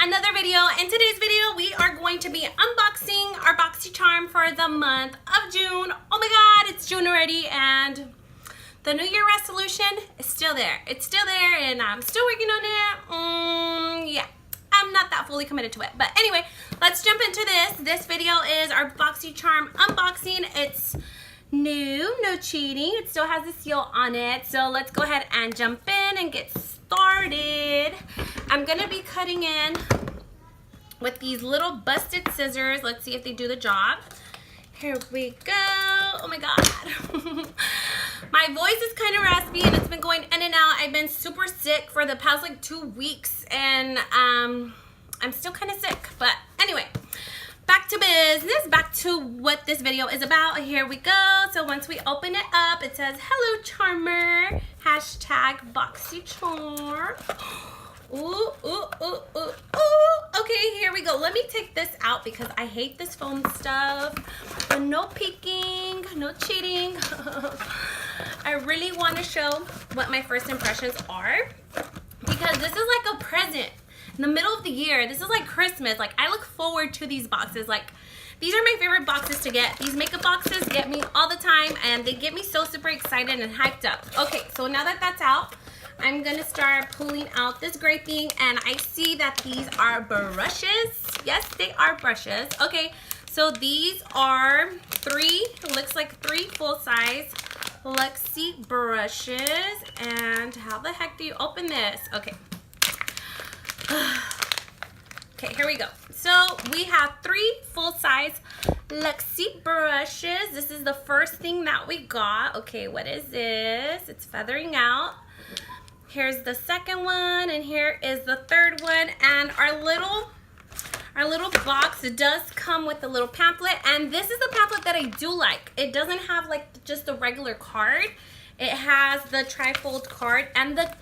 another video. In today's video, we are going to be unboxing our Boxycharm for the month of June. Oh my god, it's June already, and the New Year resolution is still there. It's still there, and I'm still working on it. Yeah, I'm not that fully committed to it. But anyway, let's jump into this. This video is our Boxycharm unboxing. It's new, no cheating. It still has the seal on it. So let's go ahead and jump in and get started. I'm gonna be cutting in with these little busted scissors. Let's see if they do the job. Here we go. Oh my god. My voice is kind of raspy and it's been going in and out. I've been super sick for the past like 2 weeks, and I'm still kind of sick. But anyway, back to business, back to what this video is about. Here we go. So once we open it up, it says, "Hello Charmer, hashtag Boxycharm." Ooh, ooh, ooh, ooh, ooh. Okay, here we go. Let me take this out because I hate this foam stuff. But no peeking, no cheating. I really want to show what my first impressions are, because this is like a present in the middle of the year. This is like Christmas. Like, I look forward to these boxes. Like, these are my favorite boxes to get. These makeup boxes get me all the time, and they get me so super excited and hyped up. Okay, so now that that's out, I'm gonna start pulling out this gray thing, and I see that these are brushes. Yes, they are brushes. Okay, so these are looks like three full-size Lexi brushes. And how the heck do you open this? Okay. Okay, here we go. So we have 3 full-size Lexi brushes. This is the first thing that we got. Okay, what is this? It's feathering out. Here's the second one, and here is the third one. And our little box does come with a little pamphlet, and this is the pamphlet that I do like. It doesn't have like just the regular card. It has the trifold card, and the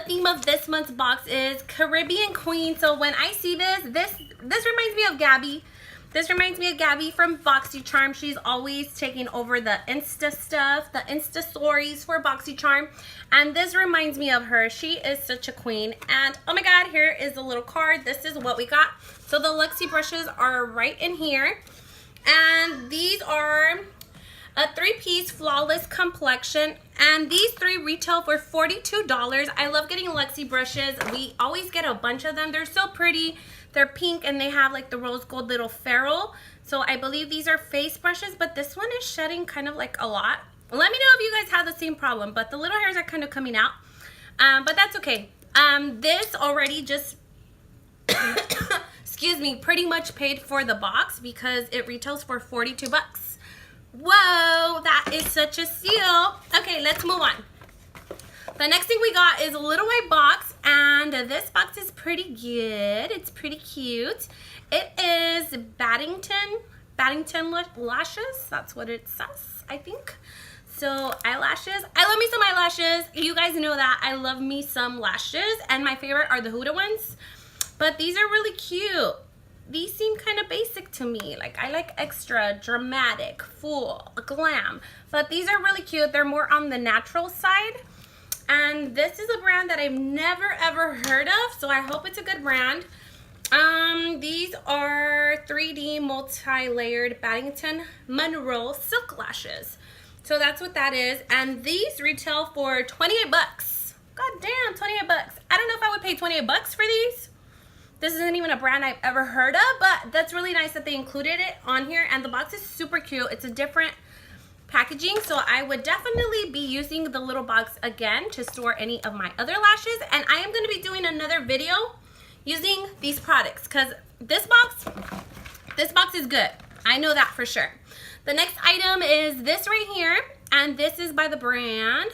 theme of this month's box is Caribbean Queen. So when I see this reminds me of Gabby. This reminds me of Gabby from Boxycharm. She's always taking over the Insta stuff, the Insta stories for Boxycharm. And this reminds me of her. She is such a queen. And oh my god, here is the little card. This is what we got. So the Lexi brushes are right in here. And these are a 3-piece flawless complexion. And these 3 retail for $42. I love getting Lexi brushes. We always get a bunch of them. They're so pretty. They're pink, and they have like the rose gold little ferrule. So I believe these are face brushes, but this one is shedding kind of like a lot. Let me know if you guys have the same problem, but the little hairs are kind of coming out. But that's okay. This already just, excuse me, pretty much paid for the box because it retails for 42 bucks. Whoa, that is such a steal. Okay, let's move on. The next thing we got is a little white box, and this box is pretty good. It's pretty cute. It is Baggesen Lashes. That's what it says, I think. So eyelashes. I love me some eyelashes. You guys know that I love me some lashes, and my favorite are the Huda ones. But these are really cute. These seem kind of basic to me. Like, I like extra dramatic, full, glam. But these are really cute. They're more on the natural side. And this is a brand that I've never ever heard of, so I hope it's a good brand. These are 3D multi-layered Baggesen Monroe silk lashes. So that's what that is. And these retail for 28 bucks. God damn, 28 bucks. I don't know if I would pay 28 bucks for these. This isn't even a brand I've ever heard of, but that's really nice that they included it on here. And the box is super cute. It's a different packaging, so I would definitely be using the little box again to store any of my other lashes. And I am going to be doing another video using these products, because this box is good. I know that for sure. The next item is this right here, and this is by the brand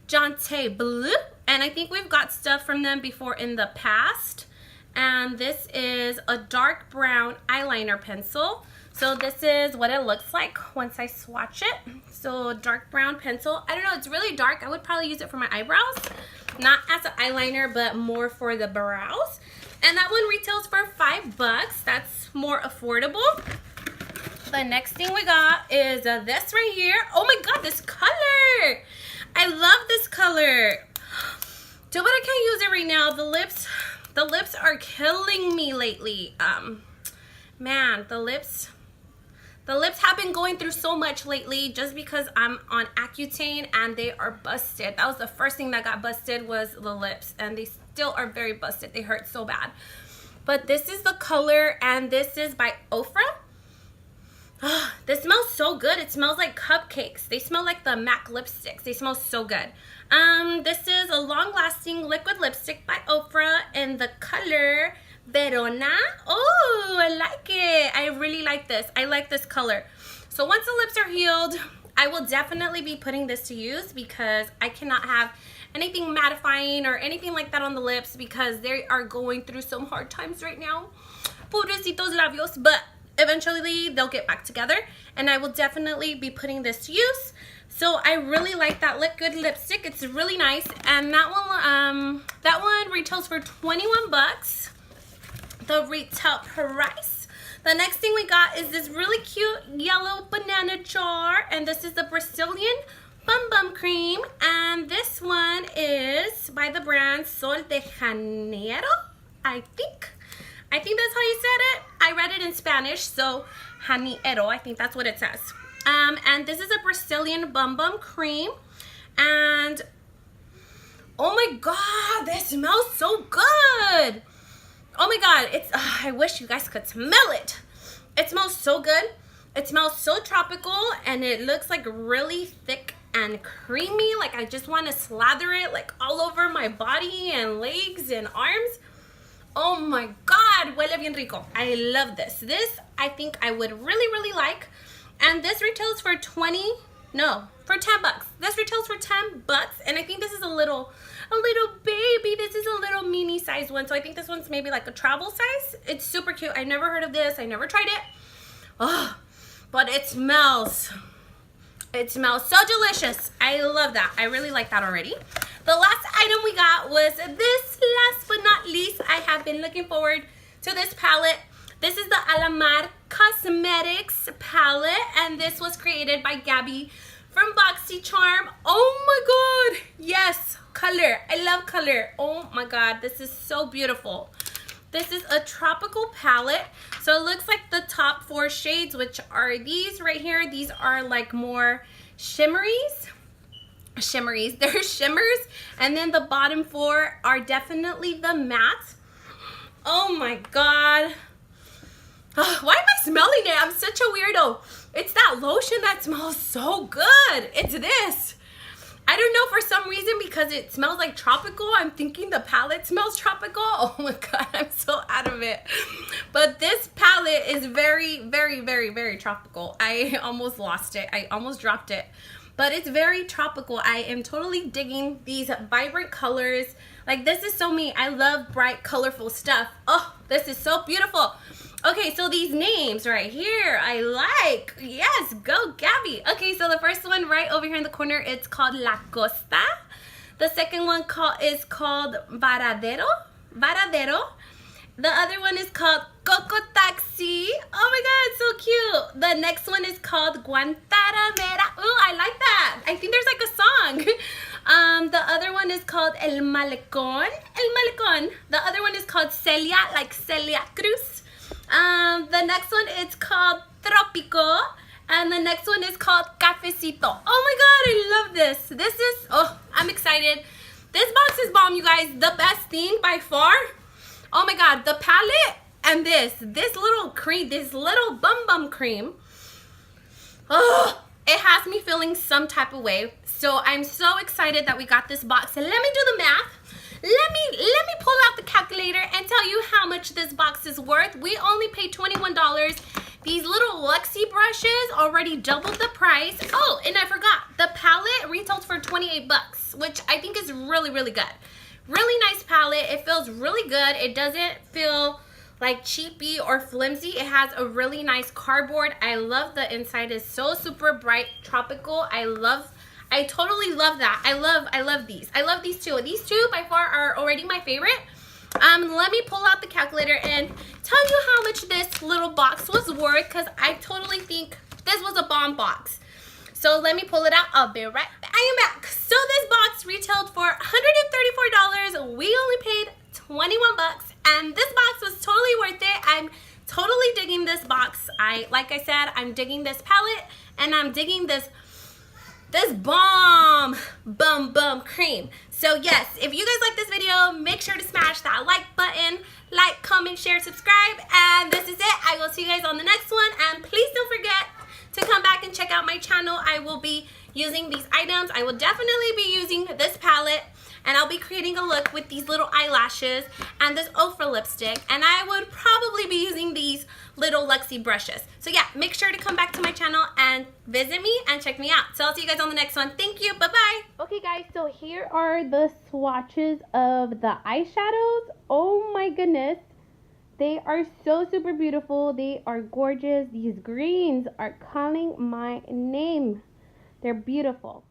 Jonte Blue, and I think we've got stuff from them before in the past. And this is a dark brown eyeliner pencil. So this is what it looks like once I swatch it. So dark brown pencil. I don't know, it's really dark. I would probably use it for my eyebrows. Not as an eyeliner, but more for the brows. And that one retails for 5 bucks. That's more affordable. The next thing we got is this right here. Oh my god, this color. I love this color. Too bad I can't use it right now. The lips The lips are killing me lately. Man, the lips have been going through so much lately just because I'm on Accutane and they are busted. That was the first thing that got busted, was the lips, and they still are very busted. They hurt so bad. But this is the color, and this is by Ofra. Oh, this smells so good. It smells like cupcakes. They smell like the MAC lipsticks. They smell so good. This is a long-lasting liquid lipstick by Ofra in the color Verona. Oh, I like it. I really like this. I like this color. So once the lips are healed, I will definitely be putting this to use because I cannot have anything mattifying or anything like that on the lips because they are going through some hard times right now. Pobrecitos labios, but eventually they'll get back together, and I will definitely be putting this to use. So I really like that liquid lipstick. It's really nice, and that one retails for 21 bucks. The retail price. The next thing we got is this really cute yellow banana jar, and this is the Brazilian Bum Bum Cream, and this one is by the brand Sol de Janeiro, I think that's how you said it. I read it in Spanish, so Janeiro, I think that's what it says. And this is a Brazilian Bum Bum Cream, and oh my god, this smells so good. Oh my god, it's I wish you guys could smell it. It smells so good. It smells so tropical, and it looks like really thick and creamy. Like I just want to slather it like all over my body and legs and arms. Oh my god, huele bien rico. I love this. This I think I would really like. And this retails for 10 bucks. This retails for 10 bucks, and I think this is a little baby. This is a little mini size one, so I think this one's maybe like a travel size. It's super cute. I never heard of this. I never tried it. Oh, but it smells so delicious. I love that. I really like that already. The last item we got was this. Last but not least, I have been looking forward to this palette. This is the Alamar Cosmetics palette, and this was created by Gabby from Boxycharm. Oh my god, yes, color. I love color. Oh my god, this is so beautiful. This is a tropical palette, so it looks like the top 4 shades, which are these right here. These are like more shimmeries. They're shimmers, and then the bottom 4 are definitely the matte. Oh my god. Why am I smelling it? I'm such a weirdo. It's that lotion that smells so good. It's this. I don't know, for some reason, because it smells like tropical, I'm thinking the palette smells tropical. Oh my god, I'm so out of it. But this palette is very tropical. I almost lost it. I almost dropped it. But it's very tropical. I am totally digging these vibrant colors. Like, this is so me. I love bright, colorful stuff. Oh, this is so beautiful. Okay, so these names right here, I like. Yes, go Gabby. Okay, so the first one right over here in the corner, it's called La Costa. The second one is called Varadero. The other one is called Coco Taxi. Oh my god, it's so cute. The next one is called Guantanamera. Oh, I like that. I think there's like a song. The other one is called El Malecón. The other one is called Celia, like Celia Cruz. The next one is called Tropico, and the next one is called Cafecito. Oh my god, I love this. This is, oh, I'm excited. This box is bomb, you guys. The best thing by far. Oh my god, the palette and this little cream, this little bum cream. Oh, it has me feeling some type of way. So I'm so excited that we got this box. And let me do the math. Let me pull out the calculator and tell you how much this box is worth. We only paid $21. These little Lexi brushes already doubled the price. Oh, and I forgot, the palette retails for 28 bucks, which I think is really good. Really nice palette. It feels really good. It doesn't feel like cheapy or flimsy. It has a really nice cardboard. I love the inside. Is so super bright, tropical. I totally love that. I love these. I love these two. These two by far are already my favorite. Let me pull out the calculator and tell you how much this little box was worth, because I totally think this was a bomb box. So let me pull it out. I'll be right back. I am back. So this box retailed for $134. We only paid 21 bucks. And this box was totally worth it. I'm totally digging this box. Like I said, I'm digging this palette, and I'm digging this bomb cream. So yes, if you guys like this video, make sure to smash that like button, like, comment, share, subscribe, and this is it. I will see you guys on the next one, and please don't forget to come back and check out my channel. I will be using these items. I will definitely be using this palette, and I'll be creating a look with these little eyelashes and this Ofra lipstick, and I would probably be using these little Lexi brushes. So yeah, make sure to come back to my channel and visit me and check me out. So I'll see you guys on the next one. Thank you. Bye-bye. Okay guys, so here are the swatches of the eyeshadows. Oh my goodness. They are so super beautiful. They are gorgeous. These greens are calling my name. They're beautiful.